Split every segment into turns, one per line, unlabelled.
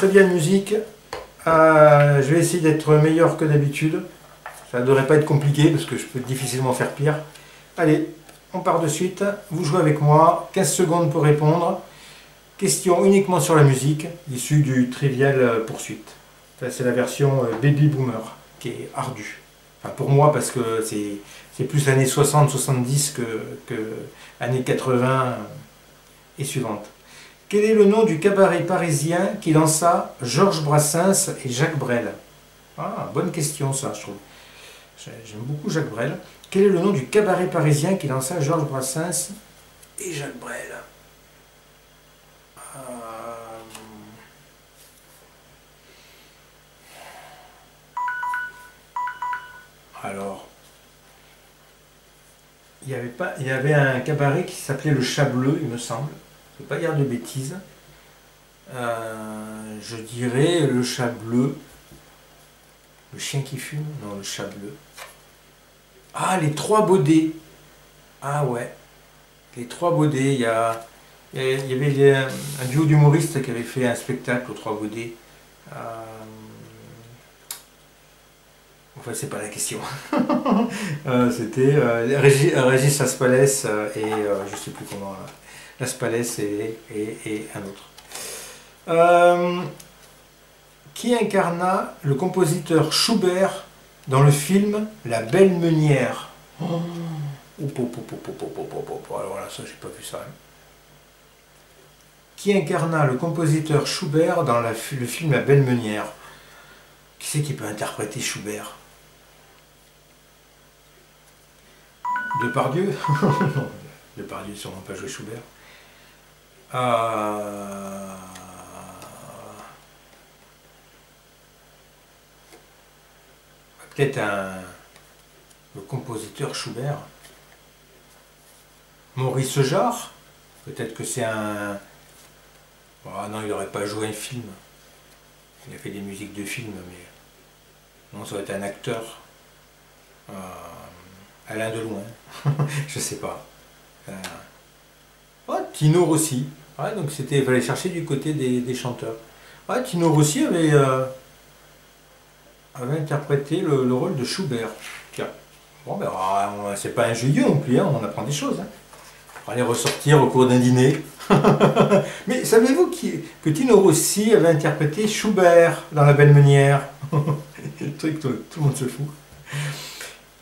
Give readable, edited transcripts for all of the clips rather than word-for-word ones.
trivia de musique. Je vais essayer d'être meilleur que d'habitude. Ça ne devrait pas être compliqué parce que je peux difficilement faire pire. Allez, on part de suite. Vous jouez avec moi. 15 secondes pour répondre. Question uniquement sur la musique, issue du Trivial Poursuite. C'est la version Baby Boomer qui est ardue. Enfin, pour moi, parce que c'est plus années 60-70 que années 80 et suivantes. Quel est le nom du cabaret parisien qui lança Georges Brassens et Jacques Brel? Ah, bonne question ça, je trouve. J'aime beaucoup Jacques Brel. Quel est le nom du cabaret parisien qui lança Georges Brassens et Jacques Brel? Alors, il y avait un cabaret qui s'appelait le Chat Bleu, il me semble. Je ne veux pas dire de bêtises. Je dirais le Chat Bleu. Le chien qui fume? Non, le Chat Bleu. Ah, les Trois Baudets. Ah ouais, les Trois Baudets. Il y avait un duo d'humoristes qui avait fait un spectacle aux Trois Baudets. Enfin, c'est pas la question. C'était Régis Laspalès et je sais plus comment. Laspalès et un autre. Qui incarna le compositeur Schubert dans le film La Belle Meunière? Alors là, ça, j'ai pas vu ça. Qui incarna le compositeur Schubert dans le film La Belle Meunière? Qui c'est qui peut interpréter Schubert? Depardieu? Non, Depardieu n'a sûrement pas joué Schubert. Peut-être le compositeur Schubert. Maurice Jarre? Peut-être que c'est un... Ah non, il n'aurait pas joué un film. Il a fait des musiques de films, mais... Non, ça va être un acteur. Alain Delon, je sais pas. Tino Rossi. Ouais, donc il fallait chercher du côté des chanteurs. Ouais, Tino Rossi avait interprété le rôle de Schubert. Tiens. Bon, ben, c'est pas un jeu non plus, hein, on apprend des choses. Hein. On va les ressortir au cours d'un dîner. Mais savez-vous que Tino Rossi avait interprété Schubert dans La Belle Meunière? Le truc, tout le monde se fout.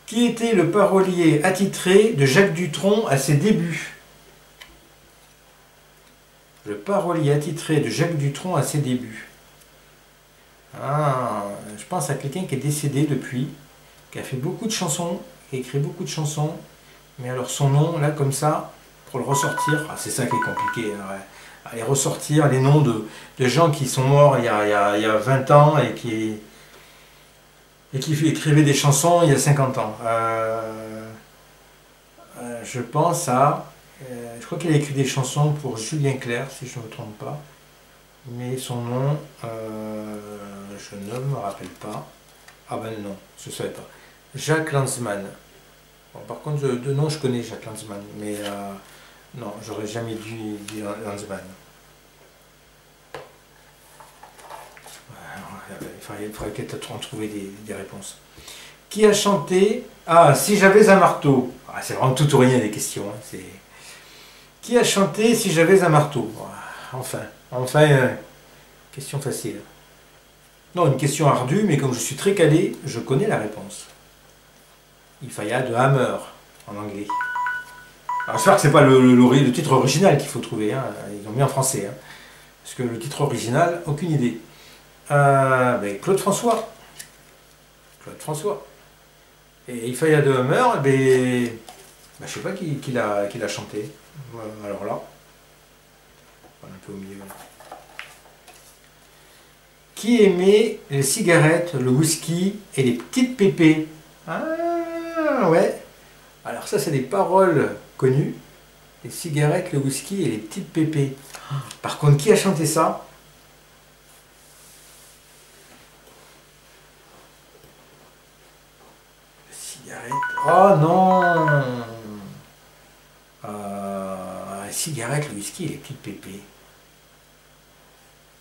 Qui était le parolier attitré de Jacques Dutronc à ses débuts? Le parolier attitré de Jacques Dutronc à ses débuts. Je pense à quelqu'un qui est décédé depuis, qui a fait beaucoup de chansons, qui a écrit beaucoup de chansons, mais alors son nom, là, comme ça, pour le ressortir, c'est ça qui est compliqué, hein, aller ressortir les noms de gens qui sont morts il y a 20 ans et qui écrivait des chansons il y a 50 ans. Je pense à... je crois qu'il a écrit des chansons pour Julien Clerc, si je ne me trompe pas. Mais son nom, je ne me rappelle pas. Ah ben non, je ne savais pas. Jacques Lanzmann. Bon, par contre, de nom, je connais Jacques Lanzmann. Mais non, j'aurais jamais dû dire Lanzmann. Il faudrait peut-être en trouver des réponses. Qui a chanté Si j'avais un marteau? C'est vraiment tout ou rien les questions. Hein, qui a chanté Si j'avais un marteau? Enfin, question facile. Non, une question ardue, mais comme je suis très calé, je connais la réponse. Il Faya de Hammer, en anglais. Alors j'espère que c'est pas le titre original qu'il faut trouver. Hein. Ils ont mis en français. Hein. Parce que le titre original, aucune idée. Claude François. Claude François. Et Il Faya de Hammer, je sais pas qui l'a chanté. Alors là, un peu au milieu. Qui aimait les cigarettes, le whisky et les petites pépées? Ah ouais. Alors ça, c'est des paroles connues. Les cigarettes, le whisky et les petites pépées. Par contre, qui a chanté ça? Oh non! Les cigarettes, le whisky et les petites pépées.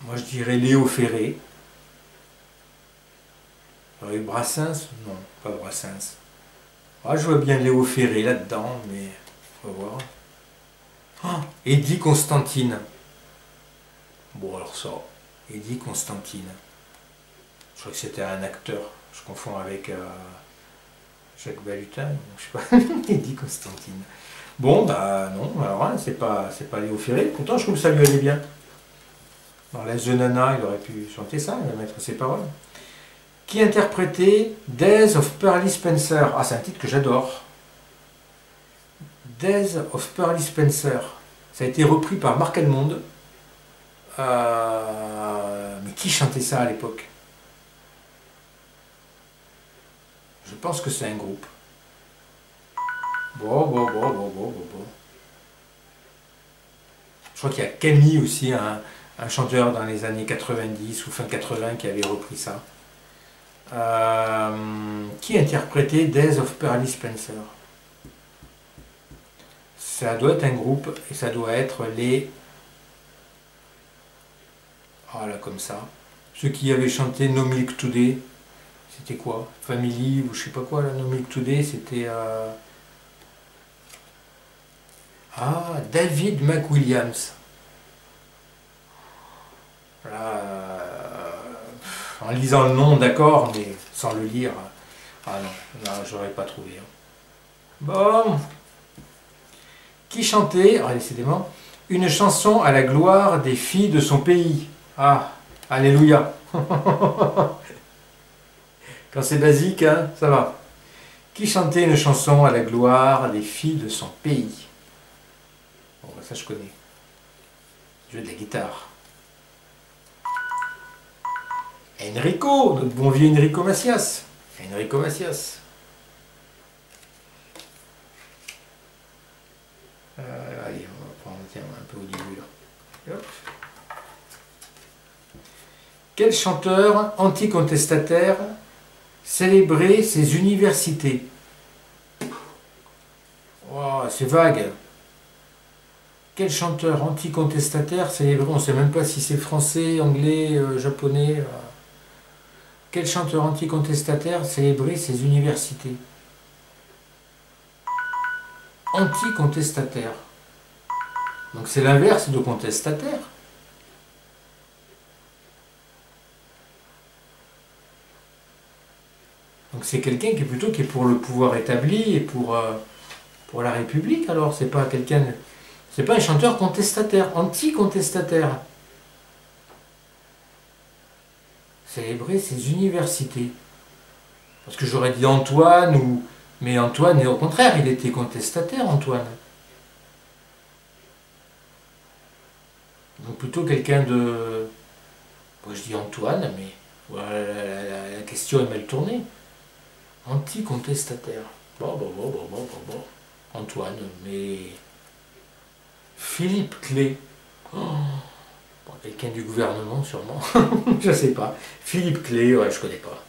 Moi je dirais Léo Ferré. Avec Brassens? Non, pas Brassens. Ah, je vois bien Léo Ferré là-dedans, mais on va voir. Ah, Eddie Constantine. Bon alors ça, Eddie Constantine. Je crois que c'était un acteur. Je confonds avec Jacques Balutin, je sais pas. Eddie Constantine. Bon bah non, alors hein, c'est pas Léo Ferré. Pourtant je trouve que ça lui allait bien. Dans La Jeune Nana, il aurait pu chanter ça, il va mettre ses paroles. Qui interprétait Days of Pearly Spencer? Ah, c'est un titre que j'adore. Days of Pearly Spencer. Ça a été repris par Marc Almond. Mais qui chantait ça à l'époque? Je pense que c'est un groupe. Bon. Je crois qu'il y a Camille aussi, un chanteur dans les années 90 ou fin 80 qui avait repris ça. Qui interprétait Days of Pearly Spencer? Ça doit être un groupe et ça doit être les... Voilà, comme ça. Ceux qui avaient chanté No Milk Today, c'était quoi? Family ou je sais pas quoi, là, No Milk Today, c'était... Ah, David McWilliams. Là, en lisant le nom, d'accord, mais sans le lire, ah non, là, j'aurais pas trouvé. Bon. Qui chantait, ah, décidément, une chanson à la gloire des filles de son pays? Ah, alléluia. Quand c'est basique, hein, ça va. Qui chantait une chanson à la gloire des filles de son pays? Bon, ça je connais. Je joue de la guitare. Enrico, notre bon vieux Enrico Macias. Enrico Macias. Allez, on va prendre tiens, un peu au début là. Hop. Quel chanteur anticontestataire célébrait ses universités? Oh, c'est vague. Quel chanteur anticontestataire célébrait? On ne sait même pas si c'est français, anglais, japonais. Quel chanteur anticontestataire célébrait ses universités? Anticontestataire. Donc c'est l'inverse de contestataire. Donc c'est quelqu'un qui est pour le pouvoir établi et pour la République. Alors c'est pas quelqu'un, c'est pas un chanteur contestataire, anti-contestataire. Célébrer ses universités. Parce que j'aurais dit Antoine mais Antoine, au contraire, il était contestataire, Antoine. Donc plutôt quelqu'un de... Moi je dis Antoine, mais voilà, la question est mal tournée. Anti-contestataire. Bon. Antoine, mais... Philippe Clay. Oh, bon, quelqu'un du gouvernement, sûrement. Je sais pas. Philippe Clay, ouais, je connais pas.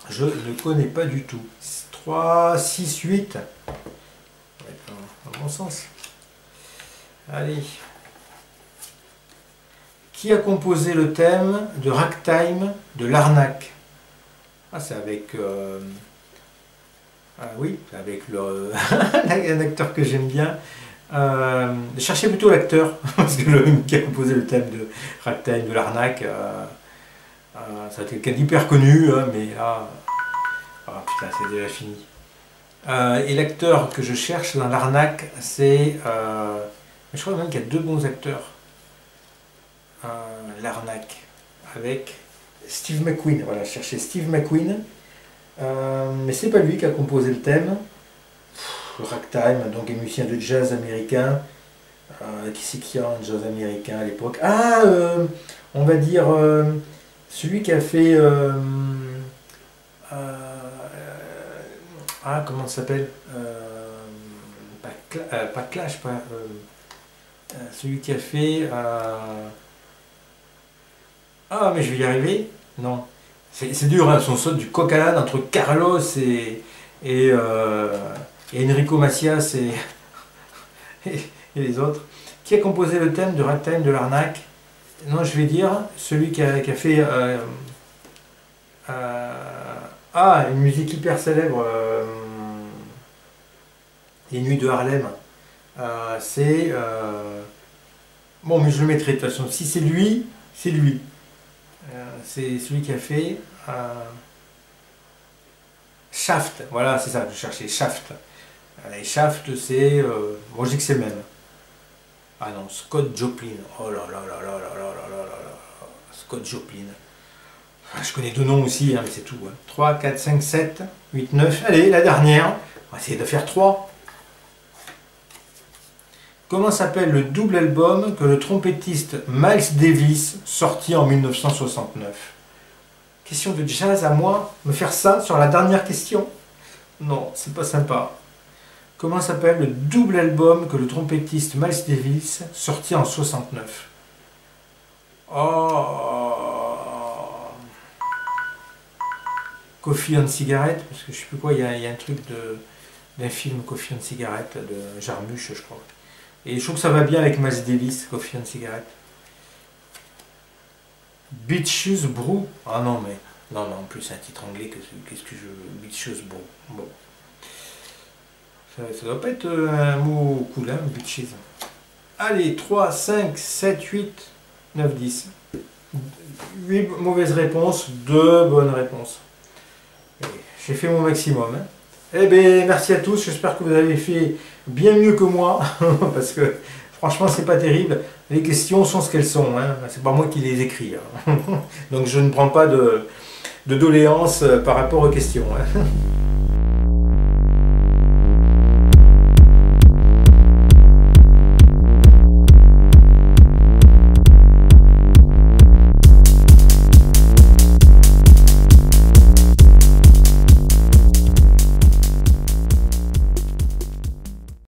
Je ne connais pas du tout. 3, 6, 8. Dans mon sens. Allez. Qui a composé le thème de Ragtime de l'Arnaque? Ah, c'est avec... Ah oui, avec un acteur que j'aime bien. Cherchez plutôt l'acteur, parce que qui a composé le thème de Ragtime de l'Arnaque, ça a été quelqu'un d'hyper connu, hein, mais là... Ah putain, c'est déjà fini. Et l'acteur que je cherche dans l'Arnaque, c'est... je crois même qu'il y a deux bons acteurs. L'Arnaque, avec Steve McQueen. Voilà, je cherchais Steve McQueen. Mais c'est pas lui qui a composé le thème. Ragtime, donc un musicien de jazz américain. Qui c'est qui a un jazz américain à l'époque? Ah, on va dire celui qui a fait... comment ça s'appelle? Pas Clash, pas... celui qui a fait... Ah, mais je vais y arriver. Non. C'est dur, hein, son saut du coq à l'âne entre Carlos et Enrico Macias et les autres. Qui a composé le thème de Ragtime de l'Arnaque? Non, je vais dire celui qui a fait une musique hyper célèbre, Les Nuits de Harlem. C'est bon, mais je le mettrai de toute façon. Si c'est lui, c'est lui. C'est celui qui a fait Shaft. Voilà, c'est ça que je cherchais. Shaft. Et Shaft, c'est moi je dis que c'est le même. Ah non, Scott Joplin. Oh là là là là là là là là là là. Scott Joplin. Ah, je connais deux noms aussi, hein, mais c'est tout. Hein. 3, 4, 5, 7, 8, 9. Allez, la dernière. On va essayer de faire 3. Comment s'appelle le double album que le trompettiste Miles Davis sortit en 1969? Question de jazz à moi? Me faire ça sur la dernière question? Non, c'est pas sympa. Comment s'appelle le double album que le trompettiste Miles Davis sortit en 69? Oh, Coffee and Cigarette, parce que je sais plus quoi, il y a un truc d'un film Coffee and Cigarette de Jarmusch, je crois. Et je trouve que ça va bien avec Miles Davis, Coffee and Cigarette. Beaches Brew. Ah non, mais. Non, en plus, c'est un titre anglais. Qu'est-ce que je veux? Beaches Brew. Bon. Ça doit pas être un mot cool, hein, Beaches. Allez, 3, 5, 7, 8, 9, 10. 8 mauvaises réponses, 2 bonnes réponses. J'ai fait mon maximum. Hein. Eh bien, merci à tous. J'espère que vous avez fait bien mieux que moi. Parce que franchement, c'est pas terrible. Les questions sont ce qu'elles sont. Hein. C'est pas moi qui les écris. Hein. Donc je ne prends pas de doléances par rapport aux questions. Hein.